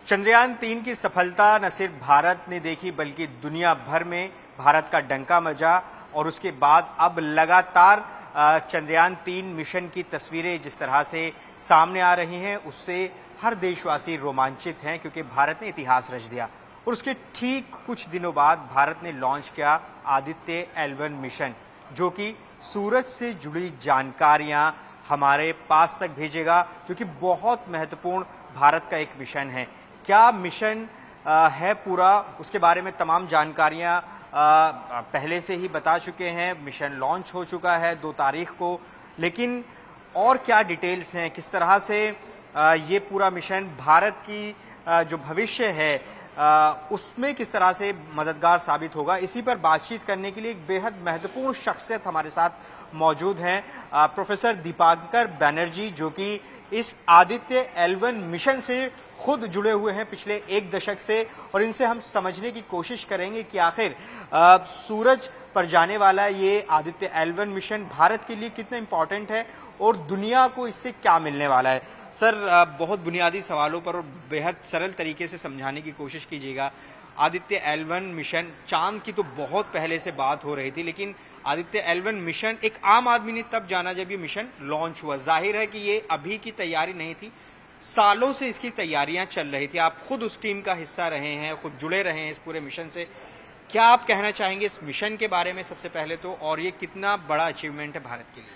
चंद्रयान-3 की सफलता न सिर्फ भारत ने देखी बल्कि दुनिया भर में भारत का डंका बजा और उसके बाद अब लगातार चंद्रयान-3 मिशन की तस्वीरें जिस तरह से सामने आ रही हैं उससे हर देशवासी रोमांचित हैं क्योंकि भारत ने इतिहास रच दिया। और उसके ठीक कुछ दिनों बाद भारत ने लॉन्च किया आदित्य L1 मिशन, जो कि सूरज से जुड़ी जानकारियां हमारे पास तक भेजेगा, जो कि बहुत महत्वपूर्ण भारत का एक मिशन है। क्या मिशन है पूरा, उसके बारे में तमाम जानकारियां पहले से ही बता चुके हैं। मिशन लॉन्च हो चुका है 2 तारीख को, लेकिन और क्या डिटेल्स हैं, किस तरह से ये पूरा मिशन भारत की जो भविष्य है उसमें किस तरह से मददगार साबित होगा, इसी पर बातचीत करने के लिए एक बेहद महत्वपूर्ण शख्सियत हमारे साथ मौजूद हैं। प्रोफेसर दीपांकर बैनर्जी, जो कि इस आदित्य L1 मिशन से खुद जुड़े हुए हैं पिछले 1 दशक से, और इनसे हम समझने की कोशिश करेंगे कि आखिर सूरज पर जाने वाला ये आदित्य L1 मिशन भारत के लिए कितना इंपॉर्टेंट है और दुनिया को इससे क्या मिलने वाला है। सर, बहुत बुनियादी सवालों पर और बेहद सरल तरीके से समझाने की कोशिश कीजिएगा। आदित्य L1 मिशन, चांद की तो बहुत पहले से बात हो रही थी, लेकिन आदित्य L1 मिशन एक आम आदमी ने तब जाना जब ये मिशन लॉन्च हुआ। जाहिर है कि ये अभी की तैयारी नहीं थी, सालों से इसकी तैयारियां चल रही थी। आप खुद उस टीम का हिस्सा रहे हैं, खुद जुड़े रहे हैं इस पूरे मिशन से। क्या आप कहना चाहेंगे इस मिशन के बारे में सबसे पहले तो, और ये कितना बड़ा अचीवमेंट है भारत के लिए?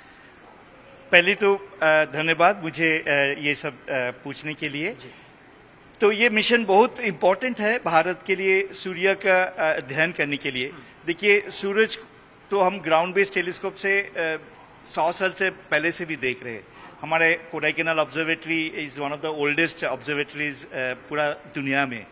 पहले तो धन्यवाद मुझे ये सब पूछने के लिए। तो ये मिशन बहुत इम्पोर्टेंट है भारत के लिए, सूर्य का अध्ययन करने के लिए। देखिए, सूरज तो हम ग्राउंड बेस्ड टेलीस्कोप से 100 साल से पहले से भी देख रहे हैं। हमारे Kodaikanal observatory is one of the oldest observatories पूरा दुनिया में।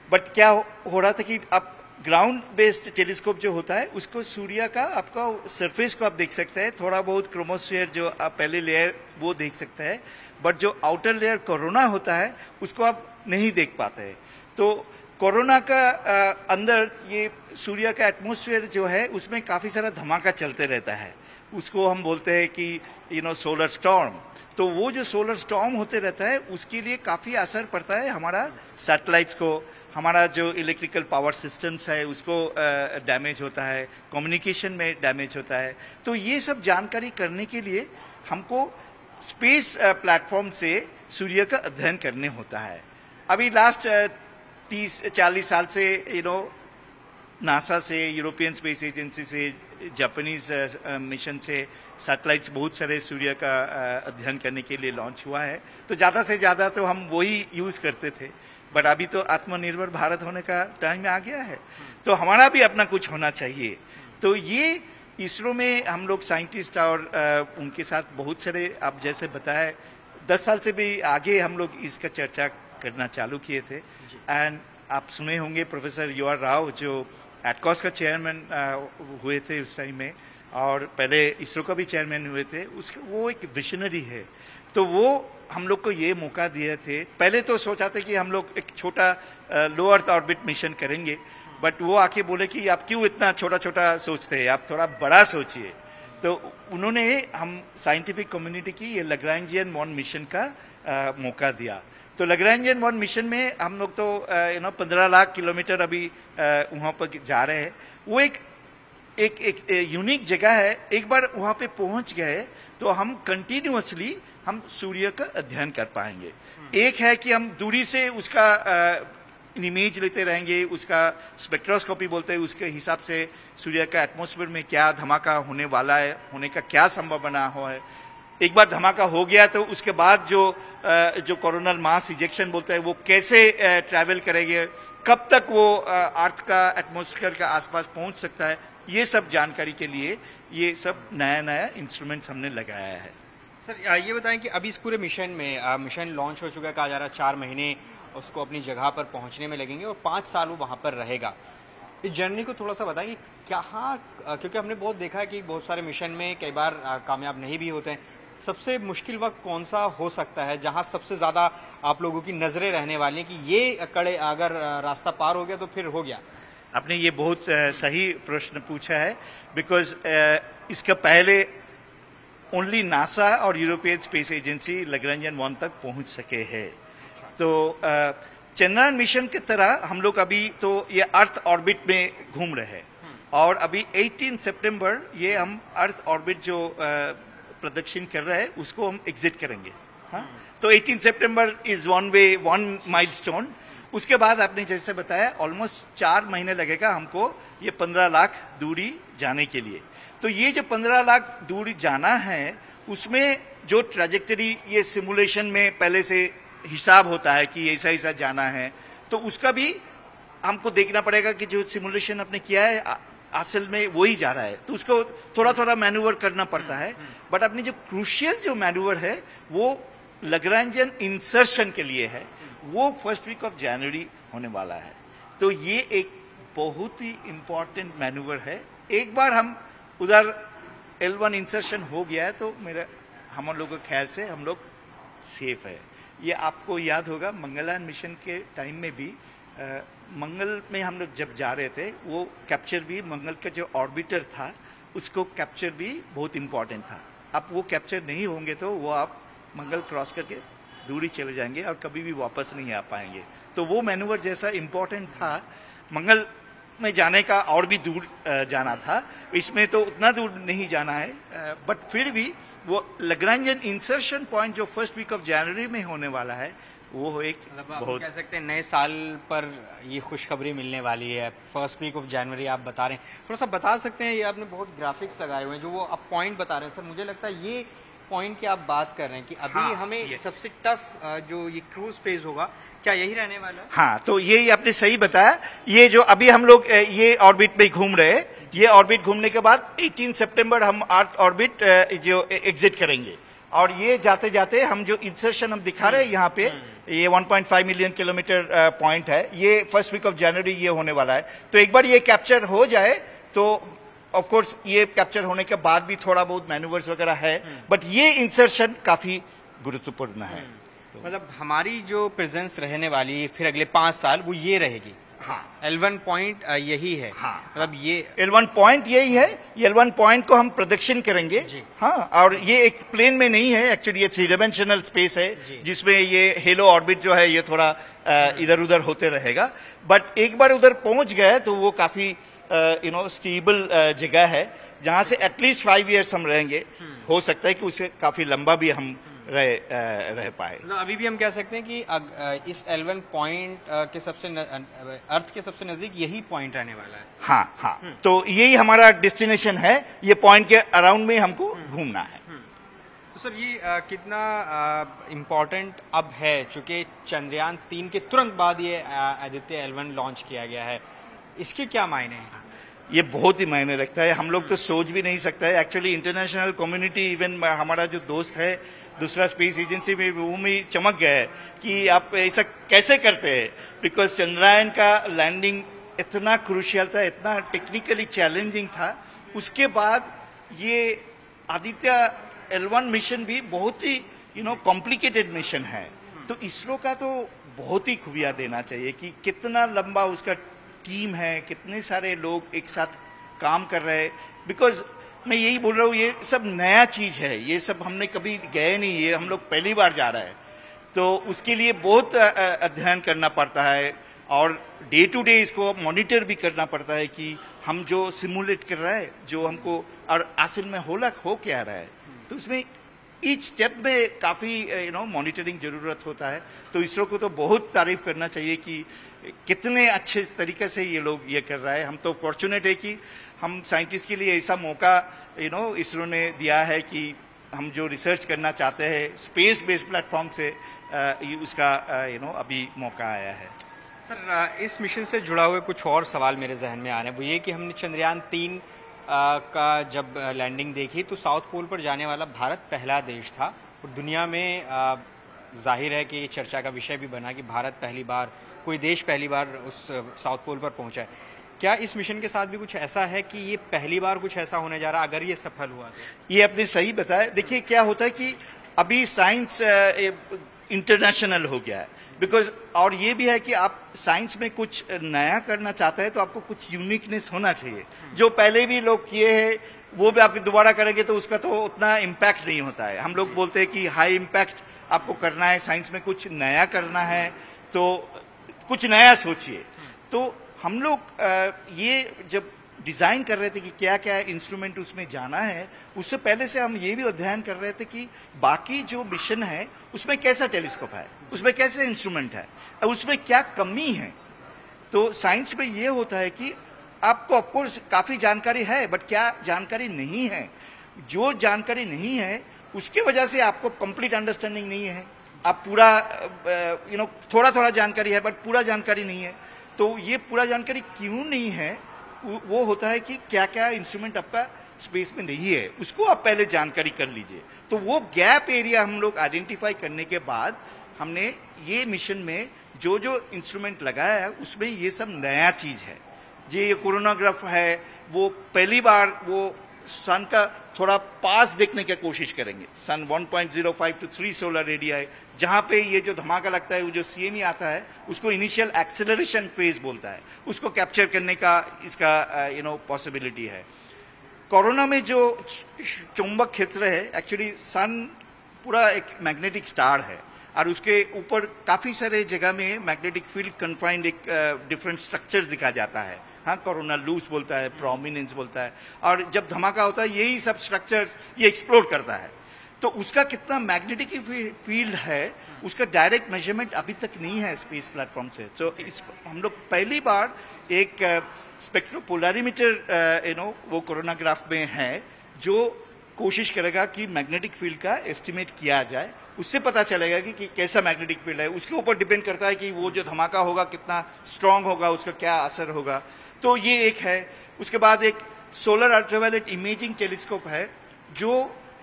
बट क्या हो रहा था कि अब ग्राउंड बेस्ड टेलीस्कोप जो होता है उसको सूर्य का आपका सरफेस को आप देख सकते हैं, थोड़ा बहुत क्रोमोस्फीयर जो आप पहले लेयर वो देख सकते हैं, बट जो आउटर लेयर कोरोना होता है उसको आप नहीं देख पाते हैं। तो कोरोना का अंदर ये सूर्य का एटमॉस्फेयर जो है उसमें काफी सारा धमाका चलते रहता है। उसको हम बोलते हैं कि सोलर स्टॉर्म। तो वो जो सोलर स्टॉर्म होते रहता है उसके लिए काफी असर पड़ता है हमारा सैटेलाइट्स को, हमारा जो इलेक्ट्रिकल पावर सिस्टम्स है उसको डैमेज होता है, कम्युनिकेशन में डैमेज होता है। तो ये सब जानकारी करने के लिए हमको स्पेस प्लेटफॉर्म से सूर्य का अध्ययन करने होता है। अभी लास्ट 30-40 साल से नासा से, यूरोपियन स्पेस एजेंसी से, जापानीज मिशन से सैटेलाइट्स बहुत सारे सूर्य का अध्ययन करने के लिए लॉन्च हुआ है। तो ज़्यादा से ज़्यादा तो हम वही यूज़ करते थे, बट अभी तो आत्मनिर्भर भारत होने का टाइम आ गया है, तो हमारा भी अपना कुछ होना चाहिए। तो ये इसरो में हम लोग साइंटिस्ट और उनके साथ बहुत सारे, आप जैसे बताए 10 साल से भी आगे हम लोग इसका चर्चा करना चालू किए थे। एंड आप सुने होंगे प्रोफेसर UR राव जो एटकॉस का चेयरमैन हुए थे उस टाइम में, और पहले इसरो का भी चेयरमैन हुए थे। वो एक विजनरी है, तो वो हम लोग को ये मौका दिए थे। पहले तो सोचा था कि हम लोग एक छोटा लो अर्थ ऑर्बिट मिशन करेंगे, बट वो आके बोले कि आप क्यों इतना छोटा छोटा सोचते हैं, आप थोड़ा बड़ा सोचिए। तो उन्होंने हम साइंटिफिक कम्युनिटी की ये लैग्रेंजियन 1 मिशन का मौका दिया। तो लैग्रेंजियन 1 मिशन में हम लोग तो 15 लाख किलोमीटर अभी वहाँ पर जा रहे हैं। वो एक यूनिक जगह है। एक बार वहाँ पे पहुँच गए तो हम कंटिन्यूअसली हम सूर्य का अध्ययन कर पाएंगे। एक है कि हम दूरी से उसका इमेज लेते रहेंगे, उसका स्पेक्ट्रोस्कोपी बोलते हैं, उसके हिसाब से सूर्य का एटमॉस्फेयर में क्या धमाका होने वाला है, होने का क्या संभावना है। एक बार धमाका हो गया तो उसके बाद जो कोरोनल मास इजेक्शन बोलते हैं वो कैसे ट्रैवल करेंगे, कब तक वो अर्थ का एटमॉस्फेयर के आसपास पहुंच सकता है, ये सब जानकारी के लिए ये सब नया इंस्ट्रूमेंट्स हमने लगाया है। सर, ये बताएं कि अभी इस पूरे मिशन में मिशन लॉन्च हो चुका है, कहा जा रहा है 4 महीने उसको अपनी जगह पर पहुंचने में लगेंगे और 5 साल वो वहां पर रहेगा। इस जर्नी को थोड़ा सा बताएं कि क्या, क्योंकि हमने बहुत देखा है कि बहुत सारे मिशन में कई बार कामयाब नहीं भी होते हैं। सबसे मुश्किल वक्त कौन सा हो सकता है जहां सबसे ज्यादा आप लोगों की नजरें रहने वाली हैं कि ये कड़े अगर रास्ता पार हो गया तो फिर हो गया? आपने ये बहुत सही प्रश्न पूछा है, बिकॉज इसका पहले ओनली नासा और यूरोपियन स्पेस एजेंसी लैग्रेंजियन 1 तक पहुंच सके हैं। तो चंद्रयान मिशन की तरह हम लोग अभी तो ये अर्थ ऑर्बिट में घूम रहे हैं और अभी 18 सितंबर ये हम अर्थ ऑर्बिट जो प्रदक्षिण कर रहे हैं उसको हम एग्जिट करेंगे। हाँ, तो 18 सितंबर इज वन माइलस्टोन। उसके बाद आपने जैसे बताया ऑलमोस्ट 4 महीने लगेगा हमको ये 15 लाख दूरी जाने के लिए। तो ये जो 15 लाख दूरी जाना है उसमें जो ट्रैजेक्टरी ये सिमुलेशन में पहले से हिसाब होता है कि ऐसा ऐसा जाना है, तो उसका भी हमको देखना पड़ेगा कि जो सिमुलेशन आपने किया है असल में वही जा रहा है, तो उसको थोड़ा थोड़ा मैन्यूवर करना पड़ता है। बट अपनी जो क्रूशियल जो मैन्यूवर है वो लैग्रेंजियन इंसर्शन के लिए है, वो फर्स्ट वीक ऑफ जनवरी होने वाला है। तो ये एक बहुत ही इंपॉर्टेंट मैन्यूवर है। एक बार हम उधर L1 इंसर्शन हो गया है तो हम लोगों के ख्याल से हम लोग सेफ है। ये आपको याद होगा मंगलयान मिशन के टाइम में भी मंगल में हम लोग जब जा रहे थे वो कैप्चर भी, मंगल का जो ऑर्बिटर था उसको कैप्चर भी बहुत इंपॉर्टेंट था। अब वो कैप्चर नहीं होंगे तो वो आप मंगल क्रॉस करके दूरी चले जाएंगे और कभी भी वापस नहीं आ पाएंगे। तो वो मैन्यूवर जैसा इंपॉर्टेंट था, मंगल में जाने का और भी दूर जाना था, इसमें तो उतना दूर नहीं जाना है, बट फिर भी वो लैग्रेंजियन इंसर्शन पॉइंट जो फर्स्ट वीक ऑफ जनवरी में होने वाला है वो एक बहुत कह सकते हैं नए साल पर ये खुशखबरी मिलने वाली है। फर्स्ट वीक ऑफ जनवरी आप बता रहे हैं, थोड़ा सा बता सकते हैं? ये आपने बहुत ग्राफिक्स लगाए हुए हैं जो वो आप पॉइंट बता रहे हैं। सर मुझे लगता है ये पॉइंट की आप बात कर रहे हैं कि अभी हमें सबसे टफ जो ये क्रूज फेज होगा क्या यही रहने वाला है? हाँ, तो ये आपने सही बताया। ये जो अभी हम लोग ये ऑर्बिट में घूम रहे हैं, ये ऑर्बिट घूमने के बाद 18 सितंबर हम अर्थ ऑर्बिट जो एग्जिट करेंगे और ये जाते जाते हम जो इंसर्शन हम दिखा रहे हैं यहाँ पे ये 1.5 मिलियन किलोमीटर पॉइंट है, ये फर्स्ट वीक ऑफ जनवरी ये होने वाला है। तो एक बार ये कैप्चर हो जाए तो ऑफ कोर्स ये कैप्चर होने के बाद भी थोड़ा बहुत मैन्यूवर्स वगैरह है, बट ये इंसर्शन काफी गुरुत्वपूर्ण है। मतलब हमारी जो प्रेजेंस रहने वाली है फिर अगले 5 साल वो ये रहेगी। हाँ, L1 पॉइंट यही है। हाँ, मतलब ये L1 पॉइंट यही है। ये L1 पॉइंट को हम प्रदक्षिण करेंगे। हाँ, और ये एक प्लेन में नहीं है, एक्चुअली ये 3 डायमेंशनल स्पेस है जिसमें ये हेलो ऑर्बिट जो है ये थोड़ा इधर उधर होते रहेगा। बट एक बार उधर पहुंच गए तो वो काफी स्टेबल जगह है जहां से एटलीस्ट 5 इयर्स हम रहेंगे। हो सकता है कि उससे काफी लंबा भी हम रह पाए। मतलब अभी भी हम कह सकते हैं कि इस L1 पॉइंट के अर्थ के सबसे नजदीक यही पॉइंट रहने वाला है। हाँ हाँ, तो यही हमारा डेस्टिनेशन है, ये पॉइंट के अराउंड में हमको घूमना है। तो सर ये कितना इम्पोर्टेंट अब है, चूंकि चंद्रयान 3 के तुरंत बाद ये आदित्य L1 लॉन्च किया गया है, इसके क्या मायने हैं? ये बहुत ही मायने रखता है। हम लोग तो सोच भी नहीं सकता है। एक्चुअली इंटरनेशनल कम्युनिटी, इवन हमारा जो दोस्त है दूसरा स्पेस एजेंसी में, वो भी चमक गया है कि आप ऐसा कैसे करते हैं, बिकॉज चंद्रयान का लैंडिंग इतना क्रूशियल था, इतना टेक्निकली चैलेंजिंग था। उसके बाद ये आदित्य L1 मिशन भी बहुत ही कॉम्प्लिकेटेड मिशन है। तो इसरो का तो बहुत ही खूबियां देना चाहिए कि कितना लंबा उसका टीम है, कितने सारे लोग एक साथ काम कर रहे हैं। बिकॉज मैं यही बोल रहा हूँ, ये सब नया चीज है, ये सब हमने कभी गए नहीं, ये हम लोग पहली बार जा रहे हैं। तो उसके लिए बहुत अध्ययन करना पड़ता है और डे टू डे इसको मॉनिटर भी करना पड़ता है कि हम जो सिमुलेट कर रहे हैं, जो हमको और असल में हो क्या रहा है। तो उसमें ईच स्टेप में काफी मॉनिटरिंग जरूरत होता है। तो इसरो को तो बहुत तारीफ करना चाहिए कि कितने अच्छे तरीके से ये लोग ये कर रहा है। हम तो फॉर्चुनेट है कि हम साइंटिस्ट के लिए ऐसा मौका इसरो ने दिया है कि हम जो रिसर्च करना चाहते हैं स्पेस बेस्ड प्लेटफॉर्म से उसका अभी मौका आया है। सर इस मिशन से जुड़ा हुए कुछ और सवाल मेरे जहन में आ रहे हैं। वो ये कि हमने चंद्रयान 3 का जब लैंडिंग देखी तो साउथ पोल पर जाने वाला भारत पहला देश था और दुनिया में जाहिर है कि ये चर्चा का विषय भी बना कि भारत कोई देश पहली बार उस साउथ पोल पर पहुंचा है। क्या इस मिशन के साथ भी कुछ ऐसा है कि ये पहली बार कुछ ऐसा होने जा रहा है अगर ये सफल हुआ तो? ये आपने सही बताया। देखिए क्या होता है कि अभी साइंस इंटरनेशनल हो गया है, बिकॉज और ये भी है कि आप साइंस में कुछ नया करना चाहते हैं तो आपको कुछ यूनिकनेस होना चाहिए। जो पहले भी लोग किए हैं वो भी आप दोबारा करेंगे तो उसका तो उतना इम्पैक्ट नहीं होता है। हम लोग बोलते हैं कि हाई इम्पैक्ट आपको करना है, साइंस में कुछ नया करना है। तो कुछ नया सोचिए। तो हम लोग ये जब डिजाइन कर रहे थे कि क्या क्या इंस्ट्रूमेंट उसमें जाना है, उससे पहले से हम ये भी अध्ययन कर रहे थे कि बाकी जो मिशन है उसमें कैसा टेलीस्कोप है, उसमें कैसे इंस्ट्रूमेंट है, उसमें क्या कमी है। तो साइंस में ये होता है कि आपको ऑफकोर्स काफी जानकारी है, बट क्या जानकारी नहीं है, जो जानकारी नहीं है उसके वजह से आपको कंप्लीट अंडरस्टैंडिंग नहीं है। आप पूरा थोड़ा थोड़ा जानकारी है बट पूरा जानकारी नहीं है। तो ये पूरा जानकारी क्यों नहीं है, वो होता है कि क्या क्या इंस्ट्रूमेंट आपका स्पेस में नहीं है, उसको आप पहले जानकारी कर लीजिए। तो वो गैप एरिया हम लोग आइडेंटिफाई करने के बाद हमने ये मिशन में जो जो इंस्ट्रूमेंट लगाया है उसमें ये सब नया चीज है। ये कोरोनाग्राफ है, वो पहली बार वो सन का थोड़ा पास देखने की कोशिश करेंगे। सन 1.05 to 3 सोलर रेडियाई, जहां पे ये जो धमाका लगता है, वो जो सीएमई आता है उसको इनिशियल एक्सेलरेशन फेज बोलता है, उसको कैप्चर करने का इसका पॉसिबिलिटी है। कोरोना में जो चुंबक क्षेत्र है, एक्चुअली सन पूरा एक मैग्नेटिक स्टार है और उसके ऊपर काफी सारे जगह में मैग्नेटिक फील्ड कन्फाइंड एक डिफरेंट स्ट्रक्चर्स दिखा जाता है। हाँ, कोरोना लूस बोलता है, प्रोमिनेंस बोलता है, और जब धमाका होता है यही सब स्ट्रक्चर्स ये एक्सप्लोर करता है। तो उसका कितना मैग्नेटिक फील्ड है उसका डायरेक्ट मेजरमेंट अभी तक नहीं है स्पेस प्लेटफॉर्म से। तो हम लोग पहली बार एक स्पेक्ट्रोपोलैरिमीटर वो कोरोनाग्राफ में है जो कोशिश करेगा कि मैग्नेटिक फील्ड का एस्टिमेट किया जाए। उससे पता चलेगा कि कैसा मैग्नेटिक फील्ड है, उसके ऊपर डिपेंड करता है कि वो जो धमाका होगा कितना स्ट्रांग होगा, उसका क्या असर होगा। तो ये एक है। उसके बाद एक सोलर अल्ट्रावायलेट इमेजिंग टेलीस्कोप है जो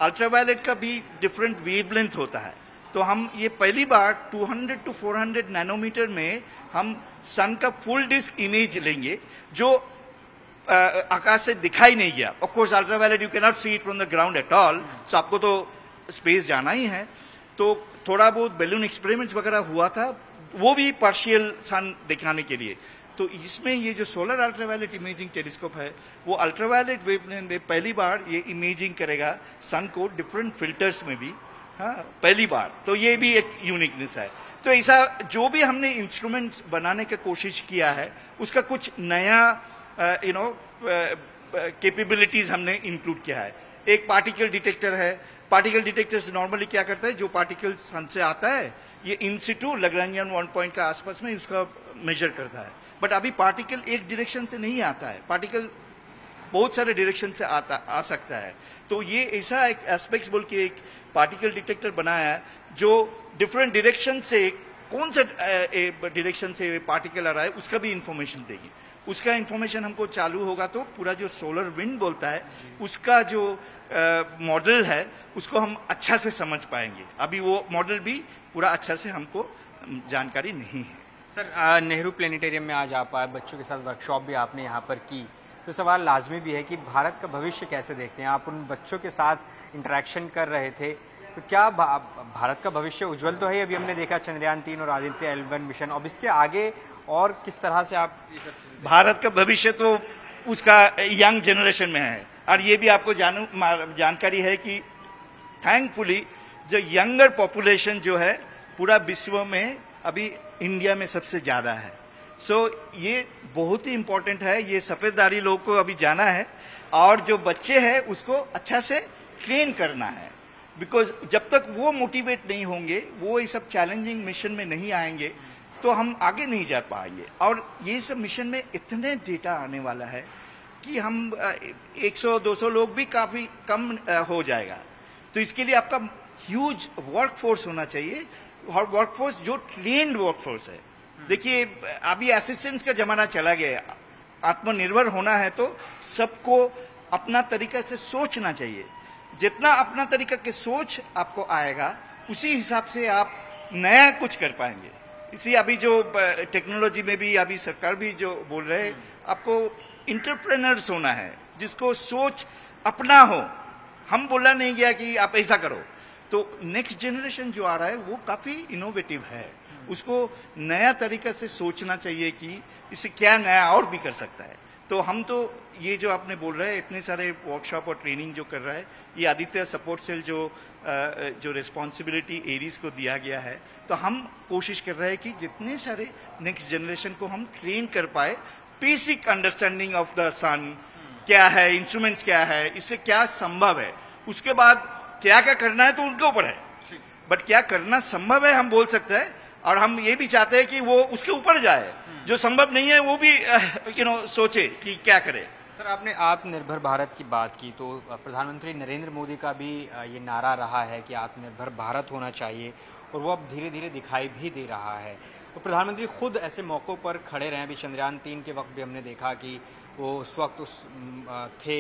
अल्ट्रावायलेट का भी डिफरेंट वेवलेंथ होता है। तो हम ये पहली बार 200 to 400 नैनोमीटर में हम सन का फुल डिस्क इमेज लेंगे जो आकाश से दिखाई नहीं गया। Of course ultraviolet you can not see it from the ground at all, so आपको तो स्पेस जाना ही है। तो थोड़ा बहुत बैलून एक्सपेरिमेंट्स वगैरह हुआ था, वो भी पार्शियल सन दिखाने के लिए। तो इसमें ये जो सोलर अल्ट्रावायलेट इमेजिंग टेलीस्कोप है वो अल्ट्रावायलेट वेवलेंथ में पहली बार ये इमेजिंग करेगा सन को डिफरेंट फिल्टर्स में भी। हाँ, पहली बार। तो ये भी एक यूनिकनेस है। तो ऐसा जो भी हमने इंस्ट्रूमेंट्स बनाने की कोशिश किया है उसका कुछ नया कैपेबिलिटीज हमने इंक्लूड किया है। एक पार्टिकल डिटेक्टर है। पार्टिकल डिटेक्टर से नॉर्मली क्या करता है, जो पार्टिकल सन से आता है ये इन सिटू लैग्रेंजियन 1 पॉइंट का आसपास में उसका मेजर करता है। बट अभी पार्टिकल एक डायरेक्शन से नहीं आता है, पार्टिकल बहुत सारे डायरेक्शन से आ सकता है। तो ये ऐसा एक एस्पेक्ट्स बोल के एक पार्टिकल डिटेक्टर बनाया है जो डिफरेंट डायरेक्शन से, कौन सा डायरेक्शन से पार्टिकल आ रहा है उसका भी इंफॉर्मेशन देगी। उसका इंफॉर्मेशन हमको चालू होगा तो पूरा जो सोलर विंड बोलता है उसका जो मॉडल है उसको हम अच्छा से समझ पाएंगे। अभी वो मॉडल भी पूरा अच्छा से हमको जानकारी नहीं है। सर, नेहरू प्लेनेटेरियम में आज आप आए, बच्चों के साथ वर्कशॉप भी आपने यहाँ पर की, तो सवाल लाजमी भी है कि भारत का भविष्य कैसे देखते हैं। आप उन बच्चों के साथ इंटरेक्शन कर रहे थे, तो क्या भारत का भविष्य उज्जवल तो है? अभी हमने देखा चंद्रयान 3 और आदित्य L1 मिशन, अब इसके आगे और किस तरह से आप भारत का भविष्य तो उसका यंग जनरेशन में है। और ये भी आपको जानकारी है कि थैंकफुली जो यंगर पॉपुलेशन जो है पूरा विश्व में अभी इंडिया में सबसे ज्यादा है। सो ये बहुत ही इंपॉर्टेंट है। ये सफेददारी लोग को अभी जाना है और जो बच्चे हैं उसको अच्छा से ट्रेन करना है। बिकॉज जब तक वो मोटिवेट नहीं होंगे, वो ये सब चैलेंजिंग मिशन में नहीं आएंगे तो हम आगे नहीं जा पाएंगे। और ये सब मिशन में इतने डेटा आने वाला है कि हम 100-200 लोग भी काफी कम हो जाएगा। तो इसके लिए आपका ह्यूज वर्कफोर्स होना चाहिए, और वर्कफोर्स जो ट्रेन्ड वर्कफोर्स है। देखिए अभी असिस्टेंस का जमाना चला गया, आत्मनिर्भर होना है तो सबको अपना तरीका से सोचना चाहिए। जितना अपना तरीका के सोच आपको आएगा उसी हिसाब से आप नया कुछ कर पाएंगे। इसी अभी जो टेक्नोलॉजी में भी अभी सरकार भी जो बोल रहे हैं, आपको इंटरप्रेनर्स होना है जिसको सोच अपना हो। हम बोला नहीं गया कि आप ऐसा करो। तो नेक्स्ट जनरेशन जो आ रहा है वो काफी इनोवेटिव है, उसको नया तरीका से सोचना चाहिए कि इसे क्या नया और भी कर सकता है। तो तो हम तो ये जो आपने बोल रहे हैं इतने सारे वर्कशॉप और ट्रेनिंग जो कर रहा है, ये आदित्य सपोर्ट सेल जो रिस्पॉन्सिबिलिटी एरीज को दिया गया है, तो हम कोशिश कर रहे हैं कि जितने सारे नेक्स्ट जनरेशन को हम ट्रेन कर पाए बेसिक अंडरस्टैंडिंग ऑफ द सन क्या है, इंस्ट्रूमेंट्स क्या है, इससे क्या संभव है, उसके बाद क्या क्या करना है तो उनके ऊपर है, बट क्या करना संभव है हम बोल सकते हैं, और हम ये भी चाहते हैं कि वो उसके ऊपर जाए, जो संभव नहीं है वो भी सोचे कि क्या करे। सर, आपने आत्मनिर्भर भारत की बात की, तो प्रधानमंत्री नरेंद्र मोदी का भी ये नारा रहा है कि आत्मनिर्भर भारत होना चाहिए, और वो अब धीरे धीरे दिखाई भी दे रहा है। तो प्रधानमंत्री खुद ऐसे मौक़ों पर खड़े रहे। अभी चंद्रयान 3 के वक्त भी हमने देखा कि वो उस वक्त थे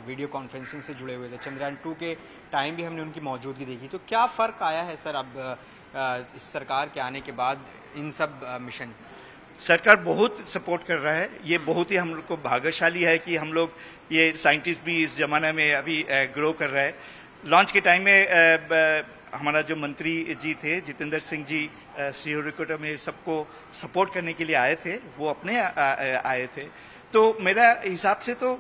वीडियो कॉन्फ्रेंसिंग से जुड़े हुए थे। चंद्रयान 2 के टाइम भी हमने उनकी मौजूदगी देखी। तो क्या फ़र्क आया है सर अब इस सरकार के आने के बाद इन सब मिशन? सरकार बहुत सपोर्ट कर रहा है। ये बहुत ही हम लोग को भाग्यशाली है कि हम लोग ये साइंटिस्ट भी इस जमाने में अभी ग्रो कर रहा है। लॉन्च के टाइम में हमारा जो मंत्री जी थे जितेंद्र सिंह जी श्रीहरिकोटा में सबको सपोर्ट करने के लिए आए थे, वो अपने आए थे। तो मेरा हिसाब से तो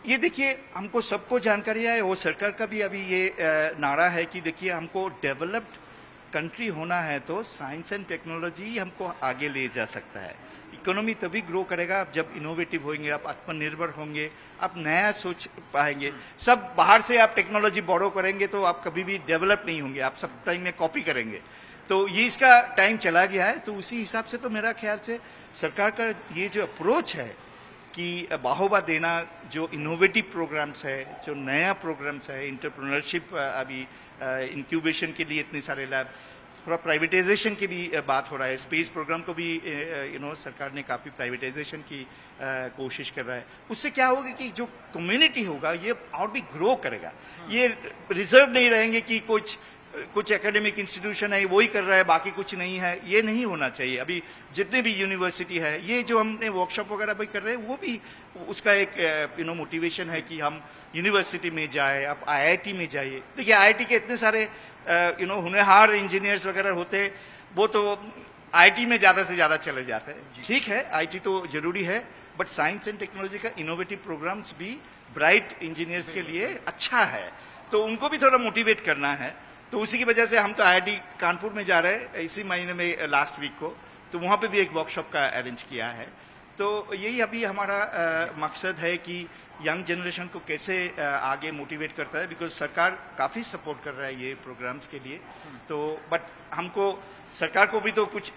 ये देखिए हमको सबको जानकारी है, वो सरकार का भी अभी ये नारा है कि देखिए हमको डेवलप्ड कंट्री होना है तो साइंस एंड टेक्नोलॉजी हमको आगे ले जा सकता है। इकोनॉमी तभी ग्रो करेगा आप जब इनोवेटिव होंगे, आप आत्मनिर्भर होंगे, आप नया सोच पाएंगे। सब बाहर से आप टेक्नोलॉजी बोरो करेंगे तो आप कभी भी डेवलप नहीं होंगे, आप सब टाइम में कॉपी करेंगे। तो ये इसका टाइम चला गया है। तो उसी हिसाब से तो मेरा ख्याल से सरकार का ये जो अप्रोच है कि बढ़ावा देना, जो इनोवेटिव प्रोग्राम्स है, जो नया प्रोग्राम्स है, इंटरप्रेन्योरशिप, अभी इंक्यूबेशन के लिए इतने सारे लैब, थोड़ा प्राइवेटाइजेशन की भी बात हो रहा है। स्पेस प्रोग्राम को भी सरकार ने काफ़ी प्राइवेटाइजेशन की कोशिश कर रहा है। उससे क्या होगा कि जो कम्युनिटी होगा ये और भी ग्रो करेगा। ये रिजर्व नहीं रहेंगे कि कुछ एकेडमिक इंस्टीट्यूशन है वही कर रहा है, बाकी कुछ नहीं है, ये नहीं होना चाहिए। अभी जितने भी यूनिवर्सिटी है, ये जो हमने वर्कशॉप वगैरह भी कर रहे हैं, वो भी उसका एक मोटिवेशन है कि हम यूनिवर्सिटी में जाए, आप आईआईटी में जाइए। देखिए आईआईटी के इतने सारे होनहार इंजीनियर्स वगैरह होते, वो तो आईआईटी में ज़्यादा से ज़्यादा चले जाते हैं। ठीक है, आईआईटी तो जरूरी है, बट साइंस एंड टेक्नोलॉजी का इनोवेटिव प्रोग्राम्स भी ब्राइट इंजीनियर्स के लिए अच्छा है, तो उनको भी थोड़ा मोटिवेट करना है। तो उसी की वजह से हम तो आईआईटी कानपुर में जा रहे हैं इसी महीने में लास्ट वीक को, तो वहाँ पे भी एक वर्कशॉप का अरेंज किया है। तो यही अभी हमारा मकसद है कि यंग जनरेशन को कैसे आगे मोटिवेट करता है, बिकॉज सरकार काफ़ी सपोर्ट कर रहा है ये प्रोग्राम्स के लिए। तो बट हमको सरकार को भी तो कुछ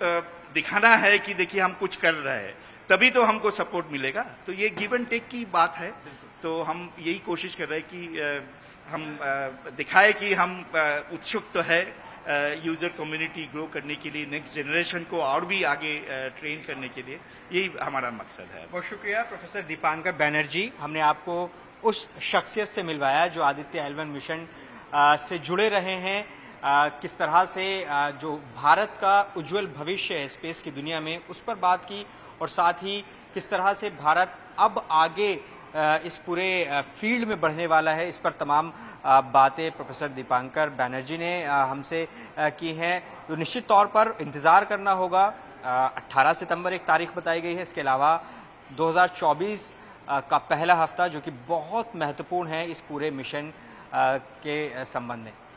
दिखाना है कि देखिए हम कुछ कर रहे हैं, तभी तो हमको सपोर्ट मिलेगा। तो ये गिव एंड टेक की बात है। तो हम यही कोशिश कर रहे हैं कि हम दिखाए कि हम उत्सुक तो है यूजर कम्युनिटी ग्रो करने के लिए, नेक्स्ट जनरेशन को और भी आगे ट्रेन करने के लिए। यही हमारा मकसद है। बहुत शुक्रिया प्रोफेसर दीपांकर बैनर्जी, हमने आपको उस शख्सियत से मिलवाया जो आदित्य L1 मिशन से जुड़े रहे हैं। किस तरह से जो भारत का उज्जवल भविष्य है स्पेस की दुनिया में, उस पर बात की, और साथ ही किस तरह से भारत अब आगे इस पूरे फील्ड में बढ़ने वाला है, इस पर तमाम बातें प्रोफेसर दीपांकर बैनर्जी ने हमसे की हैं। तो निश्चित तौर पर इंतज़ार करना होगा। 18 सितंबर एक तारीख बताई गई है। इसके अलावा 2024 का पहला हफ्ता जो कि बहुत महत्वपूर्ण है इस पूरे मिशन के संबंध में।